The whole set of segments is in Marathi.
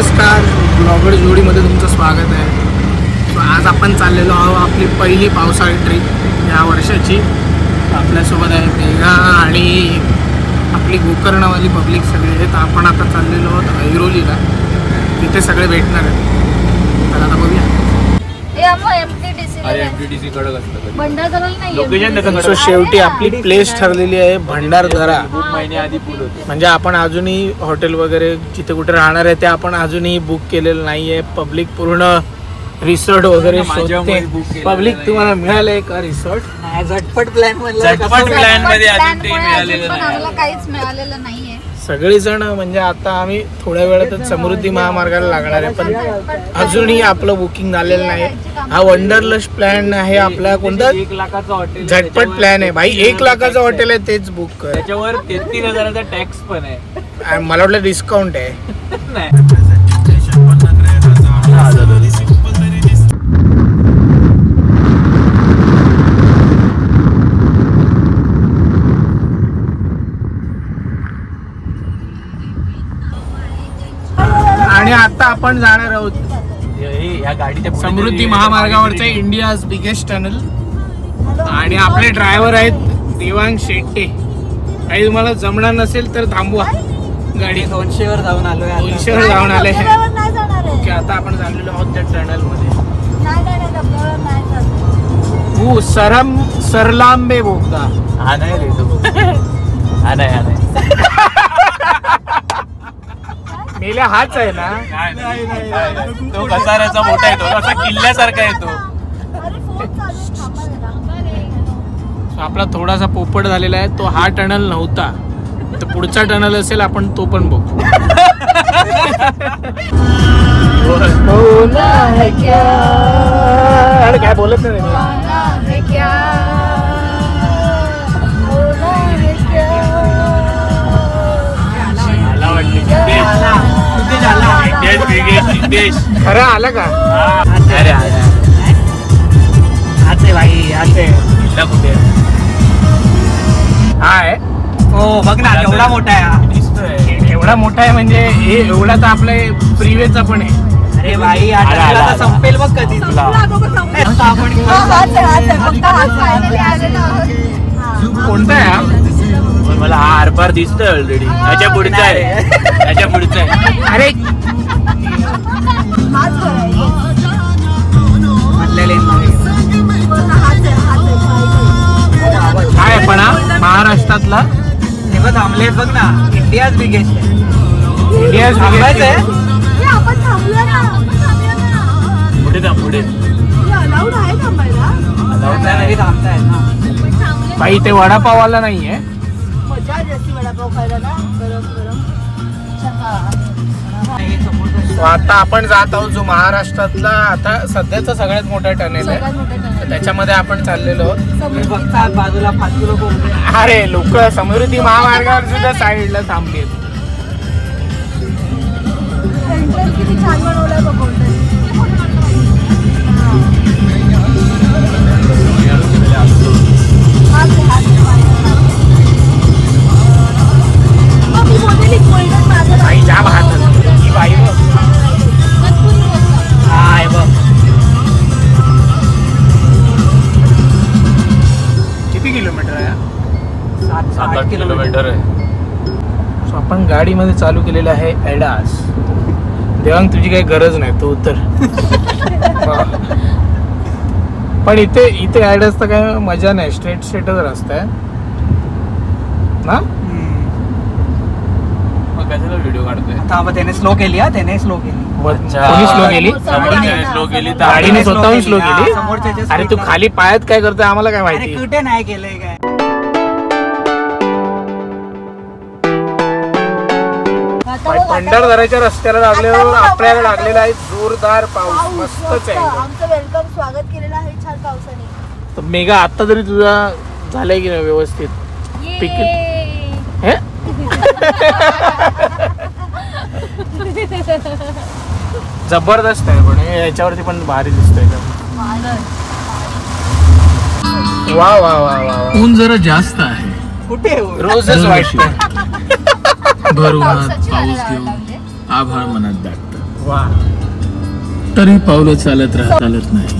नमस्कार, ब्लॉगर जोडीमध्ये तुमचं स्वागत आहे. आज आपण चाललेलो आहोत आपली पहिली पावसाळी ट्रिप या वर्षाची. आपल्यासोबत आहे मेघा आणि आपली गोकर्णवाली पब्लिक सगळे आहेत. आपण आता चाललेलो आहोत ऐरोलीला, तिथे सगळे भेटणार आहेत. तर आता बघूया. सो शेवटी आपली प्लेस ठरलेली आहे भंडारदरा. म्हणजे आपण अजूनही हॉटेल वगैरे जिथे कुठे राहणार आहे ते आपण अजूनही बुक केलेलं नाहीये. पब्लिक पूर्ण रिसॉर्ट वगैरे शोधते. पब्लिक तुम्हाला मिळालंय का रिसॉर्ट? झटपट प्लॅन मध्ये काहीच मिळालेलं नाहीये. सगळेजण म्हणजे आता आम्ही थोड्या वेळातच समृद्धी महामार्गाला लागणार आहे, पण अजूनही आपलं बुकिंग झालेलं नाही. हा वंडरलस्ट प्लॅन आहे आपला. कोणता 1 लाखाचा हॉटेल झटपट प्लॅन आहे भाई. 1 लाखाचं हॉटेल आहे तेच बुक कर. त्याच्यावर 33,000चा टॅक्स पण आहे. मला वाटलं डिस्काउंट आहे. आणि आता आपण जाणार आहोत या गाडीच्या समृद्धी महामार्गावरचा इंडियाज बिगेस्ट टनल. आणि आपले ड्रायव्हर आहेत देवांग शेट्टे. काही तुम्हाला जमणार नसेल तर थांबवा गाडी. 200 वर जाऊन आलोय. 200 वर जाऊन आले. ओके, आता आपण चाललेलो आहोत त्या टनल मध्ये. सरलांबे बोगदा. हा नाही रे तो. हा नाही मेल्या हाच आहे ना. तो कसाऱ्याचा मोठा येतो, असा किल्ल्यासारखा येतो. आपला थोडासा पोपट झालेला आहे. तो हा टनल नव्हता, तर पुढचा टनल असेल आपण तो पण बघू. काय बोलत नाही खरं आलं का? अरे आते भाई आते. कुठे हाय. हो बघ ना एवढा मोठा आहे. एवढा मोठा आहे म्हणजे हे एवढा तर आपल्या फ्रीवेचा पण आहे. अरे भाई आता संपेल बघ कधी. कोणता आहे हा? मला हा आरपार दिसतोय ऑलरेडी. याच्या पुढचा आहे. अरे काय पण हा महाराष्ट्रातला तेव्हा थांबले बघ ना. इंडियाज बिगेस्ट आहे. इंडियाज बिगेस्ट आहे. पुढे थांबताय ना बाई. ते वडापावाला नाहीये. आता आपण जात आहोत जो महाराष्ट्रातला आता सध्याचा सगळ्यात मोठा टनेल आहे. त्याच्यामध्ये आपण चाललेलो आहोत. बाजूला 5 लोक. अरे लोक समृद्धी महामार्गावर सुद्धा साईडला थांबले. किती छान बनवलंय बघ. ज्या भात ही बाई हाय बघ. किती किलोमीटर आहे? 7-8 किलोमीटर आहे. सो आपण गाडीमध्ये चालू केलेलं आहे एडास. देवांग तुझी काही गरज नाही, तू उतर. पण इथे एडास तर काय मजा नाही. स्ट्रेटच रस्ता आहे ना. व्हिडिओ काढतोय आता त्याने स्लो केली. त्याने स्लो केली. कोणी स्लो केली? गाडीने स्वतःहून स्लो केली. अरे तू खाली पायात काय करतोय आम्हाला काय माहिती. कुठे नाही केलंय काय. भंडारदराच्या रस्त्याला लागल्यावर आपल्याला लागलेला आहे जोरदार पाऊस. मस्तच आहे. आमचं वेलकम स्वागत केलेलं आहे छान पावसाने. तर मेघा आता तरी तुझा झालाय की नाही व्यवस्थित पिक? जबरदस्त आहे. पण याच्यावरती पण भारी दिसतोय. वा वा वा वा. ऊन जरा जास्त आहे. कुठे रोजच वाटतं. भर उन्हात पाऊस घेऊन आभाळ मनात दाटतं. वा. तरी पावलं चालत नाही.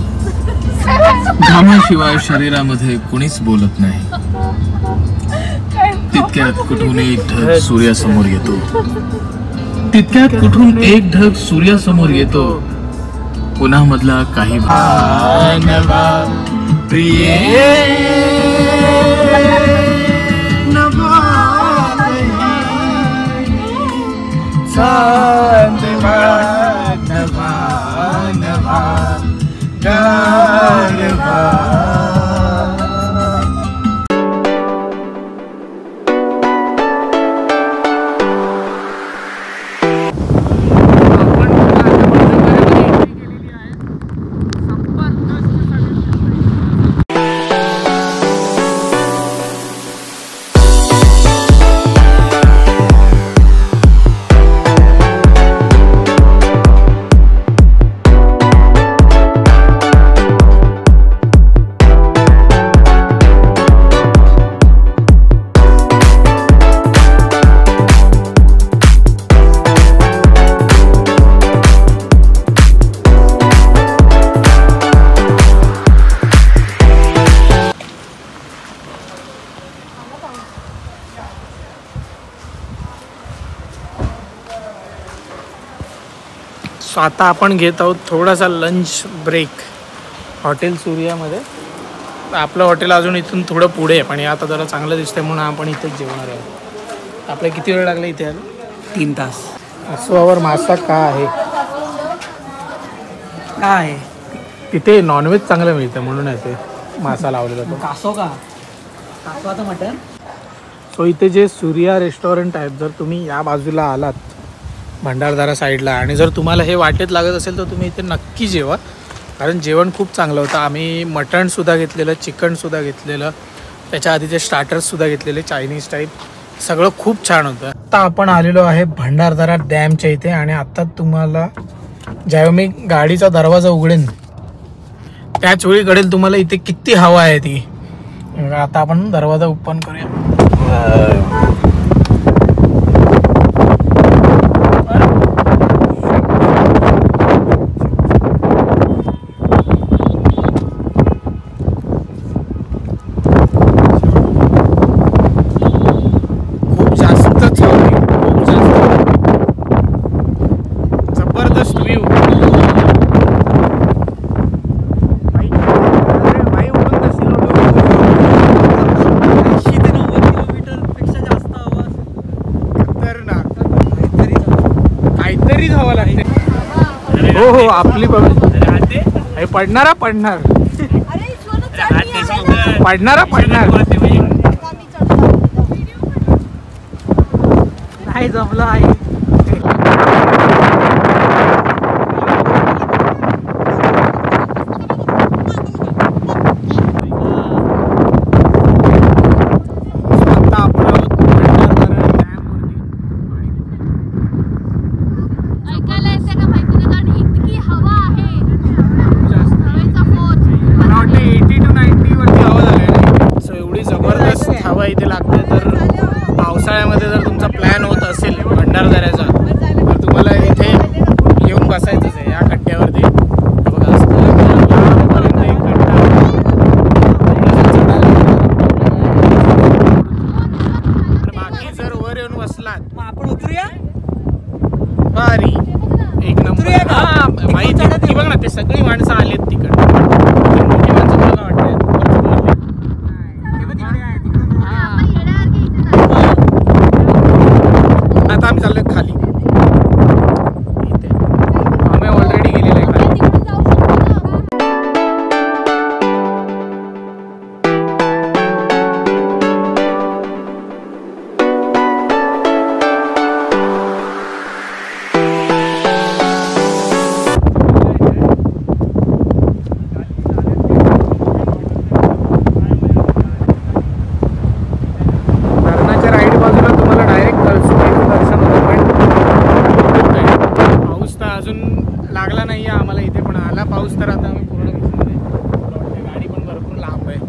घामाशिवाय शरीरामध्ये कुणीच बोलत नाही. तितक्यात कुठून एक ढग सूर्यासमोर येतो. तितक्यात कुठून एक ढग सूर्यासमोर येतो. पुन्हा मधला काही भानवा प्रिये नवा चांदवा नवा नवा गारवा. सो आता आपण घेत आहोत थोडासा लंच ब्रेक हॉटेल सूर्यामध्ये. आपलं हॉटेल अजून इथून थोडं पुढे आहे, पण हे आता जरा चांगलं दिसतंय म्हणून आपण इथेच जेवणार आहोत. आपल्याला किती वेळ लागला इथे आलो? 3 तास. अस्वावर मासा का आहे? काय तिथे नॉनव्हेज चांगलं मिळतं म्हणून आहे ते मासा लावला जातो. कासो का? कासवाचं मटण. सो इथे जे सूर्या रेस्टॉरंट आहेत, जर तुम्ही या बाजूला आलात भंडारदरा साईडला आणि जर तुम्हाला हे वाटेत लागत असेल तर तुम्ही इथे नक्की जेवा, कारण जेवण खूप चांगलं होतं. आम्ही मटणसुद्धा घेतलेलं, चिकनसुद्धा घेतलेलं, त्याच्या आधीचे स्टार्टर्ससुद्धा घेतलेले चायनीज टाईप, सगळं खूप छान होतं. आता आपण आलेलो आहे भंडारदरा डॅमच्या इथे आणि आता तुम्हाला जेव्हा मी गाडीचा दरवाजा उघडेन त्याच वेळी कळेल तुम्हाला इथे किती हवा आहे ती. आता आपण दरवाजा ओपन करूया. हो आपली पडणारा पडणार नाही जमलं आहे. इथे लागते. तर पावसाळ्यामध्ये जर तुमचा प्लॅन होत असेल भंडारदऱ्याचा तर तुम्हाला इथे येऊन बसायचंच आहे या खड्ड्यावरती. बघा बाकी जर वर येऊन बसलात आपण उतरूया. भारी एक नंबर. हा माहिती बघ ना, ते सगळी माणसं आलेत तिकडे. मोठी माणसं मला वाटतं आता आम्ही चाललोय खाली. इथे आम्ही ऑलरेडी गेलेलो आहे खाली. धरणाच्या राईट बाजूला तुम्हाला डायरेक्ट कळसुबाईचं दर्शन होतं, पण पाऊस तर अजून लागला नाही आहे आम्हाला इथे, पण आला पाऊस तर आता आम्ही पूर्ण भिजलो. गाडी पण भरपूर लांब आहे.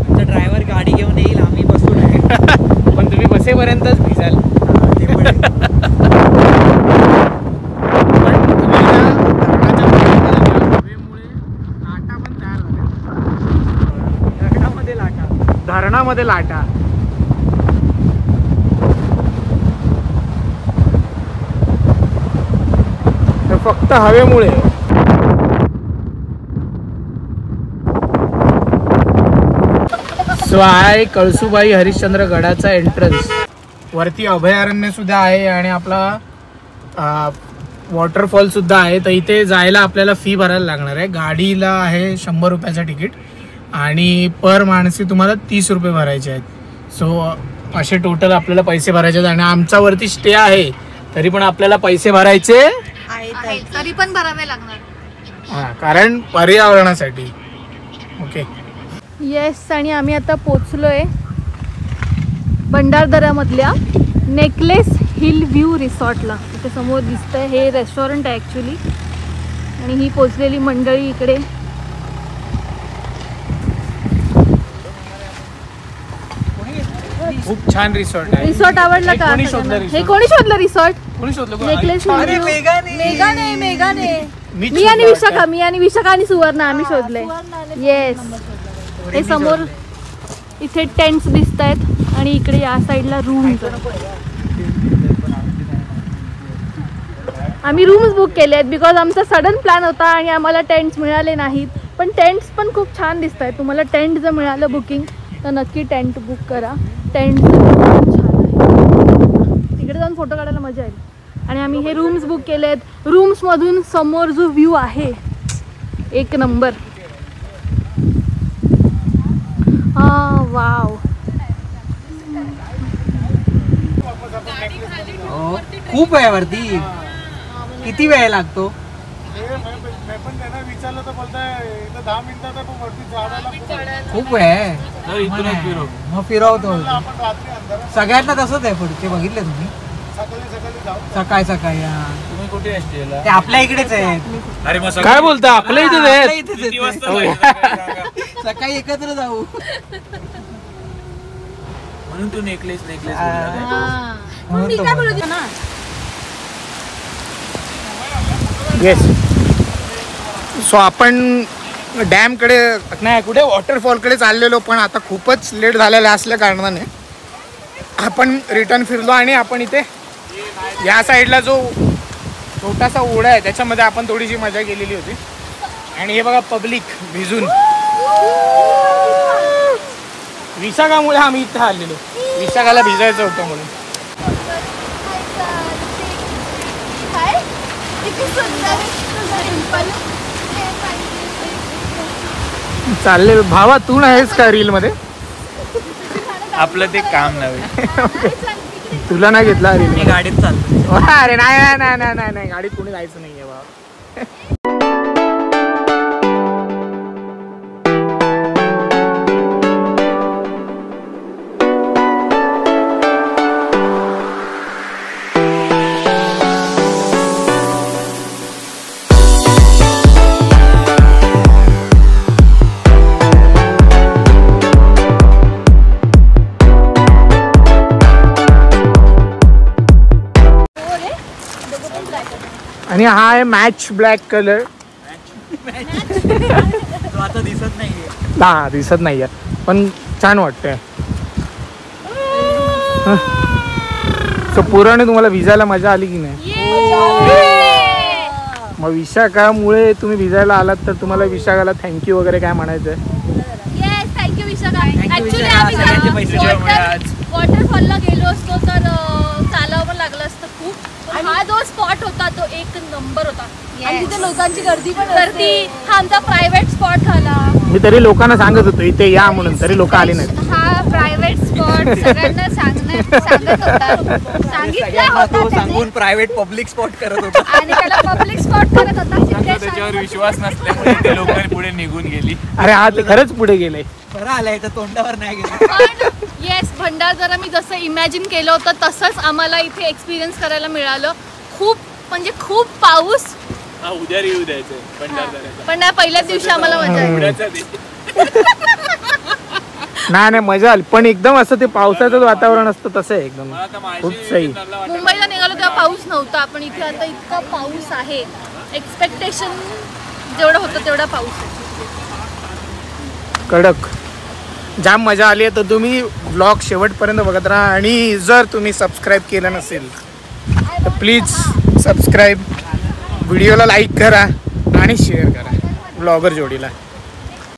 तुमचा ड्रायव्हर गाडी घेऊन येईल, आम्ही बसू नाही. पण तुम्ही बसेपर्यंतच भिजाल. समुद्रामध्ये लाटा. फक्त हवेमुळे. सो आहे कळसुबाई हरिश्चंद्र गडाचा एंट्रन्स. वरती अभयारण्य सुद्धा आहे आणि आपला वॉटरफॉल सुद्धा आहे. तर इथे जायला आपल्याला फी भरायला लागणार आहे. गाडीला आहे 100 रुपयाचं तिकीट आणि पर माणसी तुम्हाला 30 रुपये भरायचे आहेत. सो असे टोटल आपल्याला पैसे भरायचे आहेत. आणि आमचा वरती स्टे आहे तरी पण आपल्याला पैसे भरायचे तरी पण भरावे लागणार. हां, कारण पर्यावरणासाठी. ओके. येस. आणि आम्ही आता पोचलोय भंडारदऱ्यामधल्या नेकलेस हिल व्ह्यू रिसॉर्टला. इथे समोर दिसतंय हे रेस्टॉरंट आहे ॲक्च्युली. आणि ही पोचलेली मंडळी इकडे. खूप छान रिसॉर्ट आहे. रिसॉर्ट आवडला का? कोणी शोधलं हे कोणी शोधलं रिसॉर्ट? कोणी शोधलं? नेकलेस अरे मेघाने मी आणि विशाखा आणि सुवर्णा आम्ही शोधले. येस. हे समोर इथे टेंट्स दिसत आहेत आणि इकडे या साईडला रूम्स. आम्ही रूम्स बुक केले आहेत बिकॉज आमचा सडन प्लॅन होता आणि आम्हाला टेंट्स मिळाले नाहीत. पण टेंट्स पण खूप छान दिसत आहेत. तुम्हाला टेंट जर मिळालं बुकिंग तर नक्की टेंट बुक करा. टेंट खूप छान आहे. तिकडे जाऊन फोटो काढायला मजा येईल. आणि आम्ही हे रूम्स बुक केले आहेत. रूम्समधून समोर जो व्ह्यू आहे एक नंबर. वाव. खूप आहे वरती. किती वेळ लागतो? खूप आहे. मग फिरवतो. सगळ्यांना तसंच आहे पुढचे. बघितले तुम्ही सकाळी तुम्ही कुठे असते? ते आपल्या इकडेच आहेत. अरे मग काय बोलता? आपल्या इथेच आहे. इथेच सकाळी एकत्र जाऊ. म्हणून तू नेकलेस मी काय बोलत होते ना. येस. सो आपण डॅमकडे नाही कुठे वॉटरफॉलकडे चाललेलो. पण आता खूपच लेट झालेला असल्या कारणाने आपण रिटर्न फिरलो. आणि आपण इथे या साईडला जो छोटासा ओढा आहे त्याच्यामध्ये आपण थोडीशी मजा केलेली होती. आणि हे बघा पब्लिक भिजून. विशाखामुळे आम्ही इथं आलेलो. विशाखाला भिजायचं होतं म्हणून. चालले भावा. तू नाहीस का रील मध्ये? आपलं ते काम नव्हे. तुला नाही घेतला रील? मी गाडीत चालतो. अरे नाही गाडीत कोणी जायचं नाहीये बाबा. आणि हा आहे मॅच ब्लॅक कलर. तो आता दिसत नाहीये. हा दिसत नाहीये पण छान वाटतंय. सो पुराने तुम्हाला भिजायला मजा आली की नाही? मग विशाखामुळे तुम्ही भिजायला आलात तर तुम्हाला विशाखाला थँक्यू वगैरे काय म्हणायचं आहे? येस. थँक्यू विशाखा. ऍक्च्युली आम्ही वॉटरफॉलला गेलो असतो तर चालावं पण लागलं असतं खूप. हा जो स्पॉट होता तो एक नंबर होता. आणि तिथे लोकांची गर्दी पण गर्दी. हा आमचा प्रायव्हेट स्पॉट झाला. मी तरी लोकांना सांगत होतो इथे या म्हणून, तरी लोक आले नाहीत. हा प्रायव्हेट स्पॉट सगळ्यांना सांगत होता. सांगितलं सांगून प्रायव्हेट पब्लिक स्पॉट करत होता. आणि त्याला पब्लिक स्पॉट करत होता. त्याच्यावर विश्वास नसल्यामुळे ते लोक पुढे निघून गेली. अरे हा ते खरंच पुढे गेले. बरं आलाय तर तोंडावर नाही गेलं. येस. भंडारदरा मी जसं इमॅजिन केलं होतं तसंच आम्हाला इथे एक्सपिरियन्स करायला मिळालं. खूप म्हणजे खूप पाऊस. उद्या येऊ द्यायचं पण नाही पहिल्याच दिवशी आम्हाला मजा आली. नाही मजा आली. पण एकदम असं ते पावसाचं वातावरण असतं तसं आहे एकदम. खूप सही. मुंबईला निघालो तेव्हा पाऊस नव्हता पण इथे आता इतका पाऊस आहे. एक्सपेक्टेशन जेवढं होतं तेवढा पाऊस आहे. कडक. जाम मजा आली आहे. तर तुम्ही ब्लॉग शेवटपर्यंत बघत राहा आणि जर तुम्ही सबस्क्राईब केलं नसेल तर प्लीज सबस्क्राईब, व्हिडिओला लाईक करा आणि शेअर करा ब्लॉगर जोडीला.